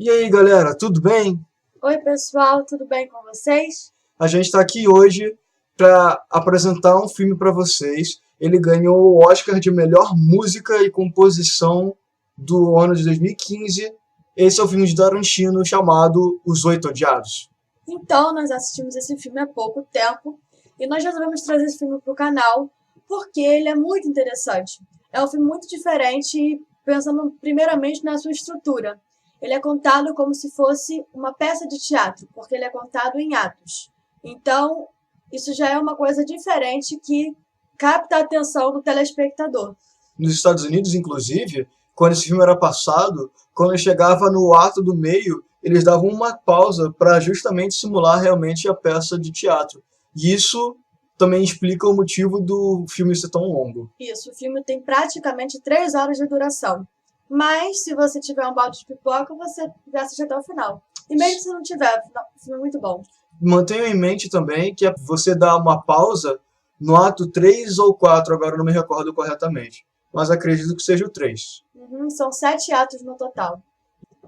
E aí, galera, tudo bem? Oi, pessoal, tudo bem com vocês? A gente está aqui hoje para apresentar um filme para vocês. Ele ganhou o Oscar de melhor música e composição do ano de 2015. Esse é o filme de Tarantino chamado Os Oito Odiados. Então, nós assistimos esse filme há pouco tempo e nós resolvemos trazer esse filme para o canal porque ele é muito interessante. É um filme muito diferente, pensando primeiramente na sua estrutura. Ele é contado como se fosse uma peça de teatro, porque ele é contado em atos. Então, isso já é uma coisa diferente que capta a atenção do telespectador. Nos Estados Unidos, inclusive, quando esse filme era passado, quando chegava no ato do meio, eles davam uma pausa para justamente simular realmente a peça de teatro. E isso também explica o motivo do filme ser tão longo. Isso, o filme tem praticamente 3 horas de duração. Mas, se você tiver um balde de pipoca, você vai assistir até o final. E mesmo se não tiver, o filme é muito bom. Mantenha em mente também que você dá uma pausa no ato 3 ou 4, agora eu não me recordo corretamente. Mas acredito que seja o 3. São 7 atos no total.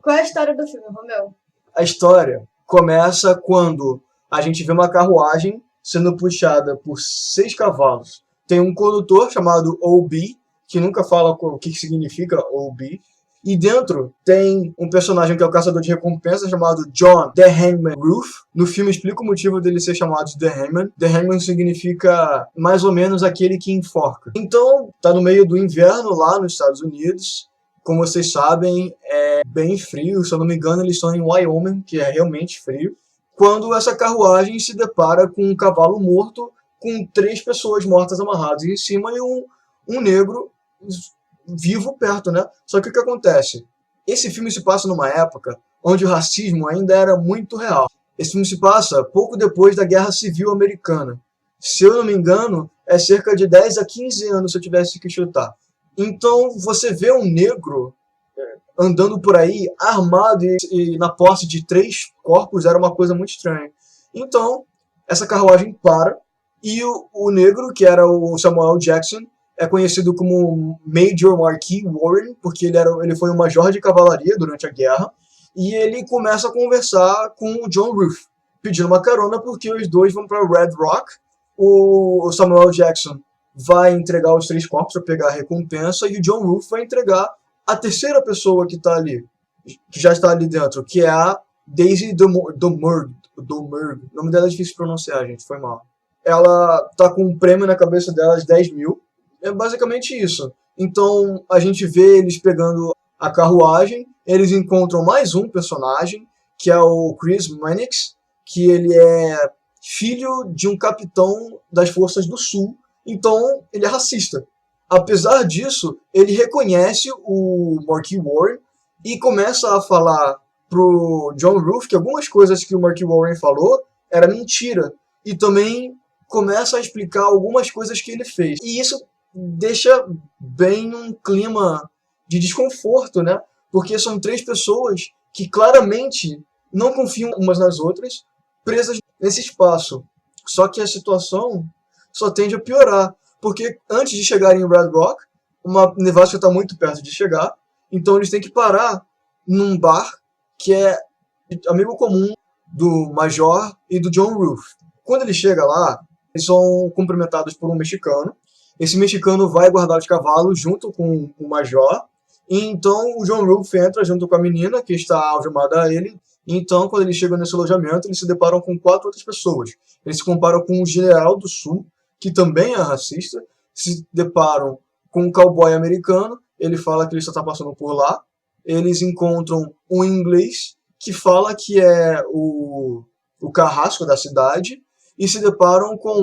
Qual é a história do filme, Romeu? A história começa quando a gente vê uma carruagem sendo puxada por 6 cavalos. Tem um condutor chamado O.B., que nunca fala o que significa O.B., e dentro tem um personagem que é o caçador de recompensas chamado John The Hangman Roof. No filme explica o motivo dele ser chamado de The Hangman. The Hangman significa mais ou menos aquele que enforca. Então, tá no meio do inverno lá nos Estados Unidos. Como vocês sabem, é bem frio. Se eu não me engano, eles estão em Wyoming, que é realmente frio. Quando essa carruagem se depara com um cavalo morto, com 3 pessoas mortas amarradas em cima e um negro vivo perto, né? Só que o que acontece? Esse filme se passa numa época onde o racismo ainda era muito real. Esse filme se passa pouco depois da Guerra Civil Americana. Se eu não me engano, é cerca de 10 a 15 anos, se eu tivesse que chutar. Então, você vê um negro andando por aí, armado e na posse de 3 corpos, era uma coisa muito estranha. Então, essa carruagem para, e o negro, que era o Samuel Jackson, é conhecido como Major Marquis Warren, porque ele foi um major de cavalaria durante a guerra, e ele começa a conversar com o John Roof, pedindo uma carona porque os dois vão para Red Rock. O Samuel Jackson vai entregar os 3 corpos para pegar a recompensa, e o John Roof vai entregar a terceira pessoa que tá ali, que já está ali dentro, que é a Daisy Domergue. O nome dela é difícil de pronunciar, gente, foi mal. Ela tá com um prêmio na cabeça dela de 10 mil. É basicamente isso. Então a gente vê eles pegando a carruagem, eles encontram mais um personagem, que é o Chris Mannix, que ele é filho de um capitão das Forças do Sul, então ele é racista. Apesar disso, ele reconhece o Marquis Warren e começa a falar pro John Roof que algumas coisas que o Marquis Warren falou era mentira. E também começa a explicar algumas coisas que ele fez. E isso deixa bem um clima de desconforto, né? Porque são 3 pessoas que claramente não confiam umas nas outras, presas nesse espaço. Só que a situação só tende a piorar, porque antes de chegarem em Red Rock, uma nevasca está muito perto de chegar, então eles têm que parar num bar que é amigo comum do Major e do John Roof. Quando ele chega lá, eles são cumprimentados por um mexicano. Esse mexicano vai guardar os cavalos junto com o Major, e então o John Roof entra junto com a menina que está algemada a ele. E então, quando eles chegam nesse alojamento, eles se deparam com 4 outras pessoas. Eles se comparam com o General do Sul, que também é racista, se deparam com um cowboy americano, ele fala que ele só está passando por lá. Eles encontram um inglês que fala que é o carrasco da cidade, e se deparam com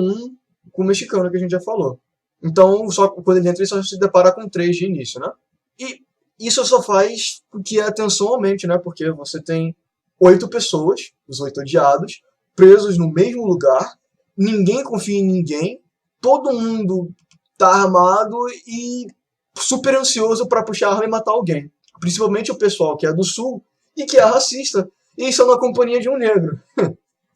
um mexicano, que a gente já falou. Então, só quando ele entra, ele só se depara com 3 de início, né? E isso só faz com que a tensão aumente, né? Porque você tem 8 pessoas, os 8 odiados, presos no mesmo lugar, ninguém confia em ninguém, todo mundo tá armado e super ansioso para puxar a arma e matar alguém. Principalmente o pessoal que é do sul e que é racista, e isso é na companhia de um negro.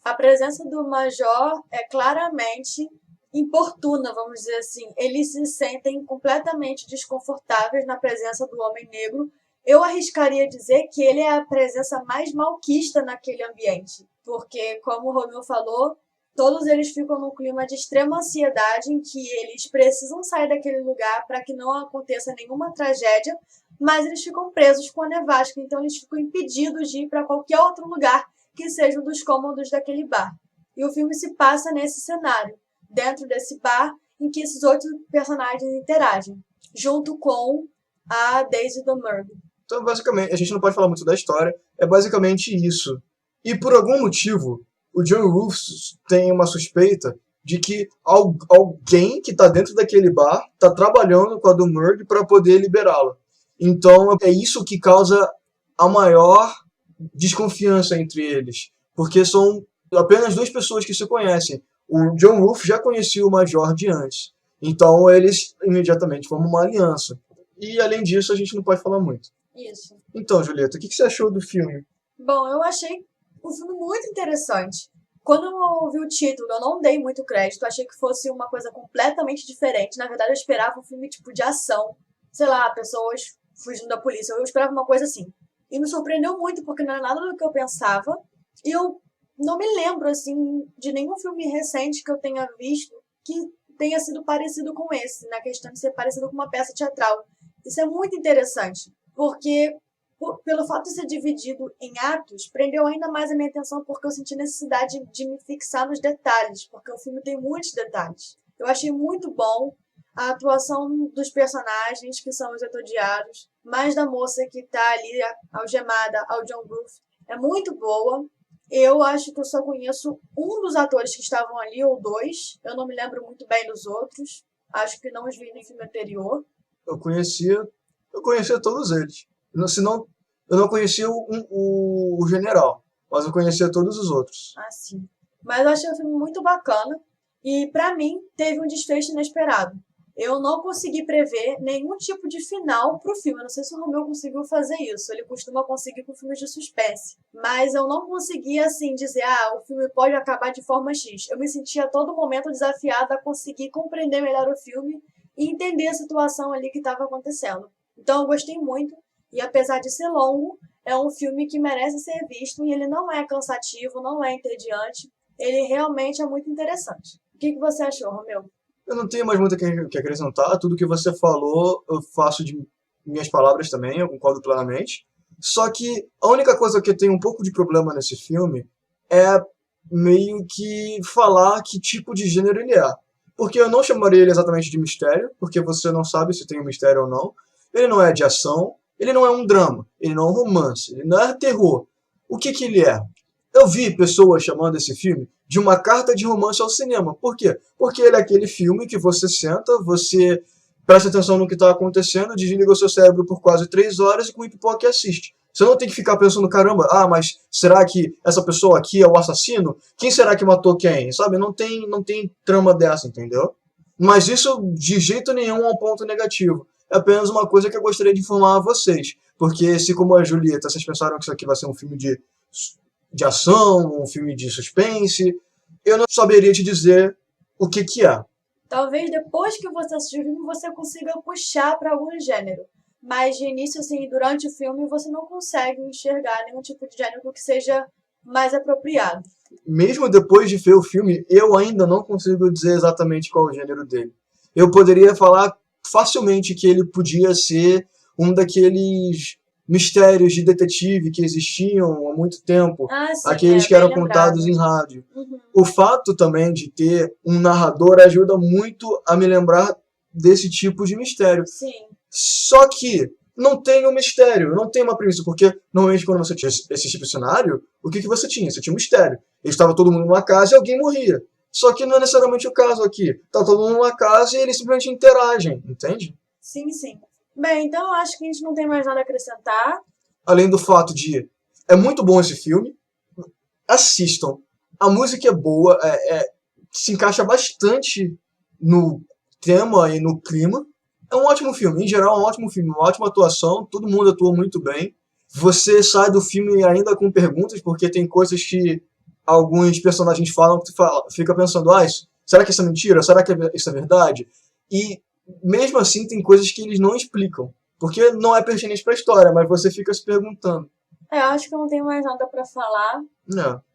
A presença do Major é claramente importuna, vamos dizer assim. Eles se sentem completamente desconfortáveis na presença do homem negro Eu arriscaria dizer que ele é a presença mais malquista naquele ambiente, porque, como o Romeu falou, todos eles ficam num clima de extrema ansiedade em que eles precisam sair daquele lugar para que não aconteça nenhuma tragédia, mas eles ficam presos com a nevasca, então eles ficam impedidos de ir para qualquer outro lugar que seja um dos cômodos daquele bar. E o filme se passa nesse cenário, dentro desse bar em que esses outros personagens interagem, junto com a Daisy do Murray. Então, basicamente, a gente não pode falar muito da história, é basicamente isso. E por algum motivo, o John Rufus tem uma suspeita de que alguém que está dentro daquele bar está trabalhando com a do Murray para poder liberá-la. Então, é isso que causa a maior desconfiança entre eles, porque são apenas duas pessoas que se conhecem. O John Rufus já conhecia o Major de antes, então eles imediatamente formam uma aliança. E além disso, a gente não pode falar muito. Isso. Então, Julieta, o que você achou do filme? Bom, eu achei um filme muito interessante. Quando eu ouvi o título, eu não dei muito crédito, achei que fosse uma coisa completamente diferente. Na verdade, eu esperava um filme tipo de ação. Sei lá, pessoas fugindo da polícia. Eu esperava uma coisa assim. E me surpreendeu muito, porque não era nada do que eu pensava. E eu não me lembro, assim, de nenhum filme recente que eu tenha visto que tenha sido parecido com esse, na questão de ser parecido com uma peça teatral. Isso é muito interessante, porque pelo fato de ser dividido em atos, prendeu ainda mais a minha atenção, porque eu senti necessidade de me fixar nos detalhes, porque o filme tem muitos detalhes. Eu achei muito bom a atuação dos personagens, que são os etodiados, mais da moça que está ali algemada ao John Rufus, é muito boa. Eu acho que eu só conheço um dos atores que estavam ali, ou dois. Eu não me lembro muito bem dos outros. Acho que não os vi no filme anterior. Eu conhecia todos eles. Senão, eu não conhecia o general, mas eu conhecia todos os outros. Ah, sim. Mas eu achei o filme muito bacana e, pra mim, teve um desfecho inesperado. Eu não consegui prever nenhum tipo de final pro filme. Eu não sei se o Romeu conseguiu fazer isso. Ele costuma conseguir com filmes de suspense. Mas eu não conseguia, assim, dizer, o filme pode acabar de forma X. Eu me sentia a todo momento desafiada a conseguir compreender melhor o filme e entender a situação ali que estava acontecendo. Então eu gostei muito. E apesar de ser longo, é um filme que merece ser visto e ele não é cansativo, não é entediante. Ele realmente é muito interessante. O que você achou, Romeu? Eu não tenho mais muito o que acrescentar. Tudo que você falou, eu faço de minhas palavras também, eu concordo plenamente. Só que a única coisa que eu tenho um pouco de problema nesse filme é meio que falar que tipo de gênero ele é. Porque eu não chamaria ele exatamente de mistério, porque você não sabe se tem um mistério ou não. Ele não é de ação, ele não é um drama, ele não é um romance, ele não é terror. O que ele é? Eu vi pessoas chamando esse filme de uma carta de romance ao cinema. Por quê? Porque ele é aquele filme que você senta, você presta atenção no que está acontecendo, desliga o seu cérebro por quase 3 horas e com pipoca assiste. Você não tem que ficar pensando, caramba, mas será que essa pessoa aqui é o assassino? Quem será que matou quem? Sabe, não tem trama dessa, entendeu? Mas isso de jeito nenhum é um ponto negativo. É apenas uma coisa que eu gostaria de informar a vocês. Porque se, como a Julieta, vocês pensaram que isso aqui vai ser um filme de ação, um filme de suspense, eu não saberia te dizer o que é. Talvez depois que você assistir o filme, você consiga puxar para algum gênero. Mas de início, assim, durante o filme, você não consegue enxergar nenhum tipo de gênero que seja mais apropriado. Mesmo depois de ver o filme, eu ainda não consigo dizer exatamente qual é o gênero dele. Eu poderia falar facilmente que ele podia ser um daqueles mistérios de detetive que existiam há muito tempo, Sim, aqueles que eram contados em rádio. Uhum. O fato também de ter um narrador ajuda muito a me lembrar desse tipo de mistério. Sim. Só que não tem um mistério, não tem uma premissa, porque normalmente quando você tinha esse tipo de cenário, o que você tinha? Você tinha um mistério. Estava todo mundo numa casa e alguém morria. Só que não é necessariamente o caso aqui. Tá todo mundo numa casa e eles simplesmente interagem, entende? Sim, sim. Bem, então eu acho que a gente não tem mais nada a acrescentar. Além do fato de... É muito bom esse filme. Assistam. A música é boa, se encaixa bastante no tema e no clima. É um ótimo filme. Em geral, é um ótimo filme. Uma ótima atuação. Todo mundo atua muito bem. Você sai do filme ainda com perguntas, porque tem coisas que alguns personagens falam que tu fica pensando, será que isso é mentira? Será que isso é verdade? E mesmo assim tem coisas que eles não explicam. Porque não é pertinente pra história, mas você fica se perguntando. Eu acho que eu não tenho mais nada pra falar.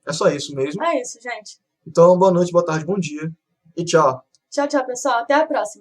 É só isso mesmo. É isso, gente. Então, boa noite, boa tarde, bom dia e tchau. Tchau, tchau, pessoal. Até a próxima.